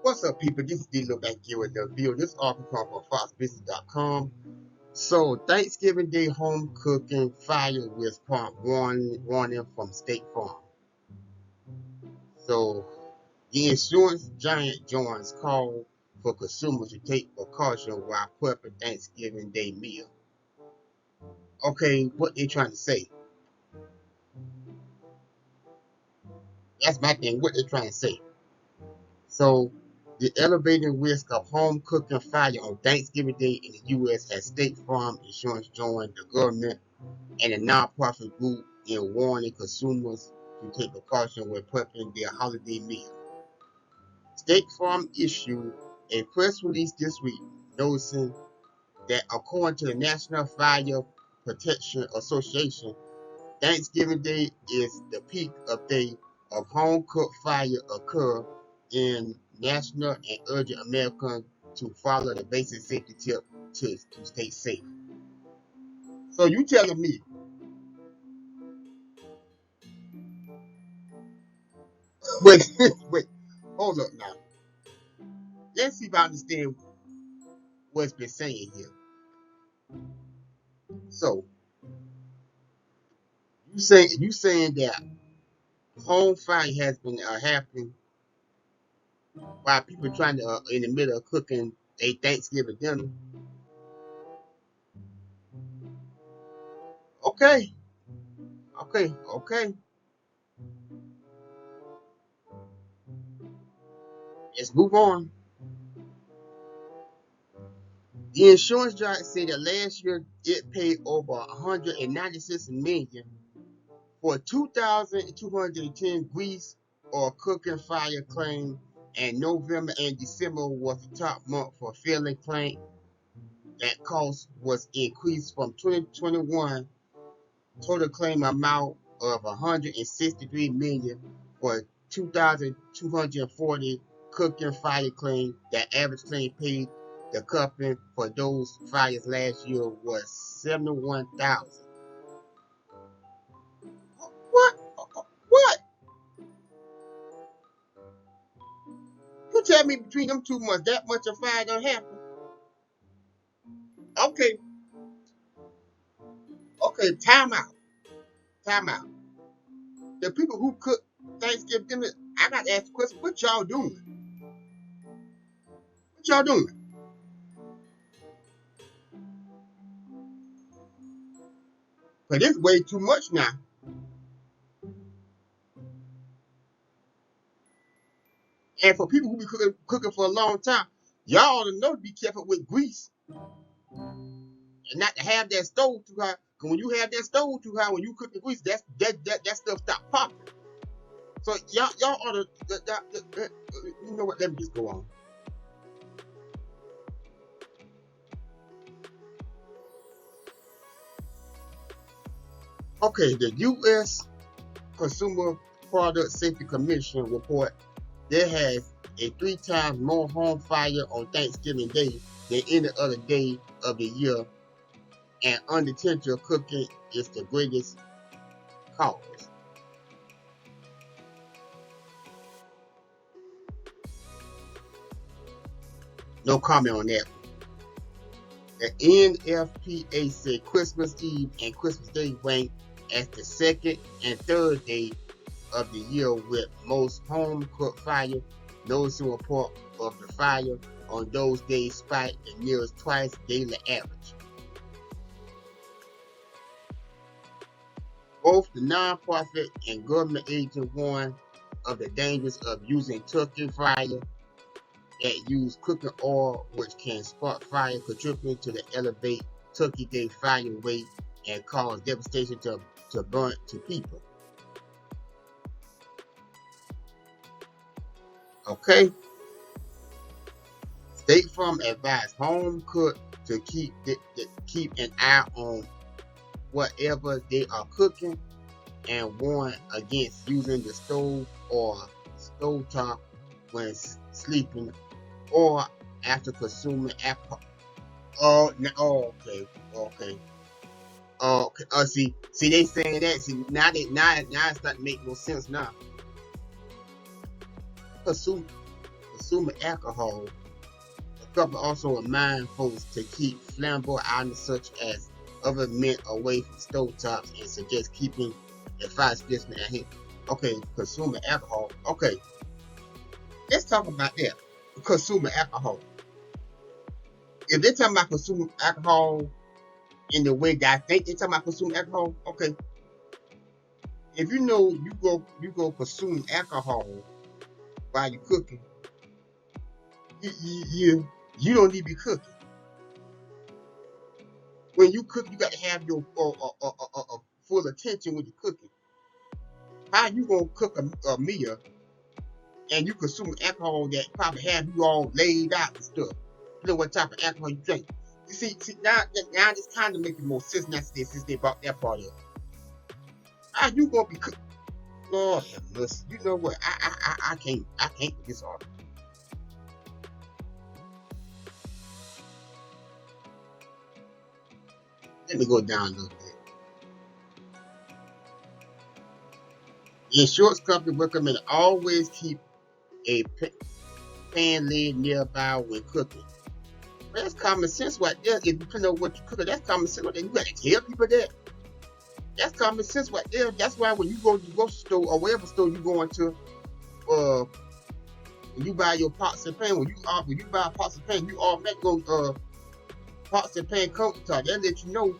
What's up, people? This is D-Lo back here with the video. This article comes from FoxBusiness.com. So, Thanksgiving Day home cooking fire with prompt warning from State Farm. So, the insurance giant joins call for consumers to take precaution while prepping Thanksgiving Day meal. Okay, what they trying to say? That's my thing. What they trying to say? So, the elevating risk of home cooking fire on Thanksgiving Day in the U.S. has State Farm Insurance joined the government and a nonprofit group in warning consumers to take precaution when prepping their holiday meal. State Farm issued a press release this week noticing that according to the National Fire Protection Association, Thanksgiving Day is the peak of day of home cooked fire occur in national and urging Americans to follow the basic safety tip to stay safe. So you telling me, wait, wait, hold up now. Let's see if I understand what's been saying here. So you saying that home fire has been happening while people trying to in the middle of cooking a Thanksgiving dinner? Okay, okay. Let's move on. The insurance giant said that last year it paid over $196 million for 2,210 grease or cooking fire claims, and November and December was the top month for filling claim. That cost was increased from 2021 total claim amount of $163 million for 2,240 cooking fire claims. That average claim paid the company for those fires last year was $71,000. What? What? You tell me between them 2 months that much of fire done happen? Okay, time out. The people who cook Thanksgiving dinner, I got to ask the question, what y'all doing? What y'all doing? But it's way too much now. And for people who be cooking for a long time, y'all ought to know to be careful with grease and not to have that stove too high. Cause when you have that stove too high, when you cook the grease, that stuff stop popping. So y'all ought to, you know what? Let me just go on. Okay, the U.S. Consumer Product Safety Commission report there has a 3 times more home fire on Thanksgiving Day than any other day of the year, and unintentional cooking is the greatest cause. No comment on that. The NFPA said Christmas Eve and Christmas Day rank as the second and third day of the year with most home cooked fire. Those who report of the fire on those days spiked as near as twice daily average. Both the nonprofit and government agents warn of the dangers of using turkey fire that use cooking oil, which can spark fire, contributing to the elevate Turkey Day fire rate and cause devastation to burn to people. Okay. State Farm advised home cook to keep an eye on whatever they are cooking and warn against using the stove or stovetop when sleeping or after consuming alcohol. See, they saying that. See, now it's starting to make no sense now. Consuming consuming alcohol, the couple also remind folks to keep flammable items such as oven mint away from stovetops and suggest keeping the fire station at hand. Okay, consuming alcohol. Okay, let's talk about that. Consuming alcohol. If they're talking about consuming alcohol in the way that I think they're talking about consuming alcohol, okay. If you know you go consume alcohol while you're cooking, you don't need to be cooking. When you cook, you got to have your full attention when you're cooking. How you gonna cook a meal and you consume alcohol that probably have you all laid out and stuff? You know what type of alcohol you drink. You see now it's kind of making more sense now since they brought that part up. How you gonna be cooking? Lord have mercy. You know what? I can't with this argument. Let me go down a little bit. The insurance company recommend always keep a pan lid nearby when cooking. Well, that's common sense right there. If you know what you're cooking, that's common sense right there. You gotta tell people that. That's common sense right there. That's why when you go to the grocery store or whatever store you go into, when you buy your pots and pan, when you buy pots and pan, you automatically go pots and pan countertop. They let you know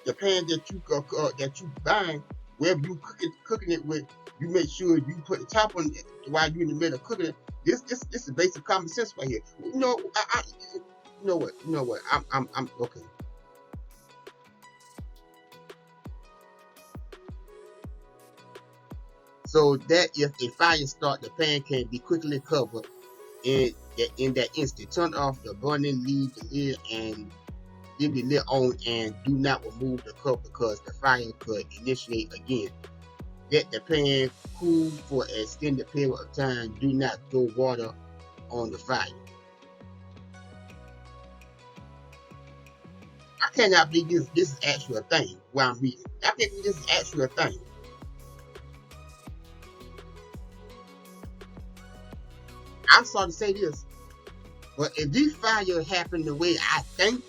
the pan that you buying, wherever you cooking it with. You make sure you put the top on it while you're in the middle of cooking it. This is basic common sense right here. You know, you know what? I'm okay. So that if a fire starts, the pan can be quickly covered in that instant. Turn off the burning, leave the lid on, and do not remove the cover because the fire could initiate again. Let the pan cool for an extended period of time. Do not throw water on the fire. I cannot believe this is actually a thing while I'm reading. I think this is actually a thing. I'm sorry to say this, but if these fires happen the way I think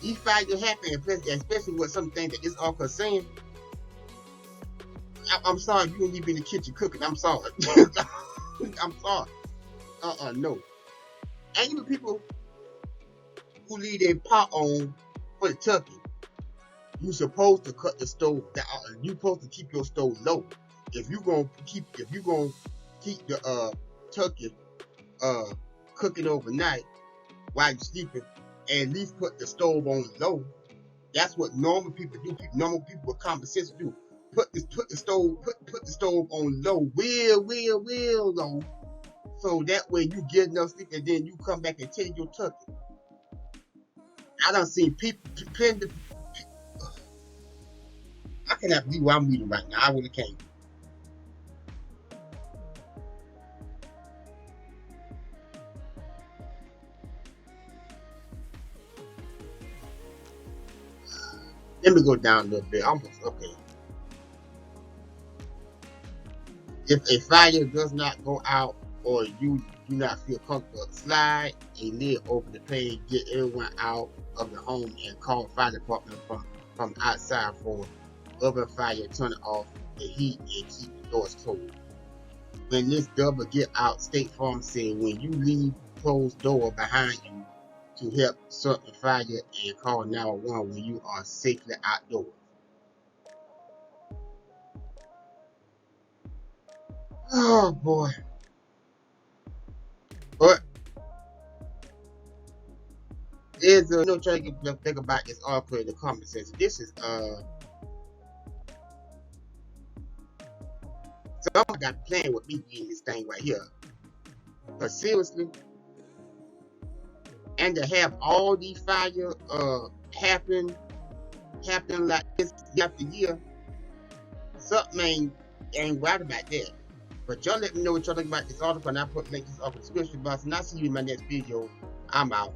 these fires happen, especially with some things that this uncle saying, I'm sorry you don't need to be in the kitchen cooking. I'm sorry. I'm sorry. No. And even people who leave their pot on for the turkey, you supposed to cut the stove down. You supposed to keep your stove low. If you gonna keep the turkey cooking overnight while you're sleeping, and at least put the stove on low. That's what normal people do. Normal people with common sense do. Put the stove on low, real low, so that way you get enough sleep, and then you come back and take your turkey. I done seen people plenty. I cannot believe what I'm reading right now. I really can't. Let me go down a little bit. Almost okay. If a fire does not go out or you do not feel comfortable, slide a lid over the pan, get everyone out of the home, and call fire department from outside for oven fire. Turn off the heat and keep the doors closed. When this double get out, State Farm said when you leave closed door behind you to help start the fire, and call 911 when you are safely outdoors. Oh boy. But there's trying to think about this article in the comment section. This is someone got playing with me in this thing right here. But seriously, and to have all these fires happen like this year after year, something ain't right about that. But y'all let me know what y'all think about this article, and I'll put links in the description box, and I'll see you in my next video. I'm out.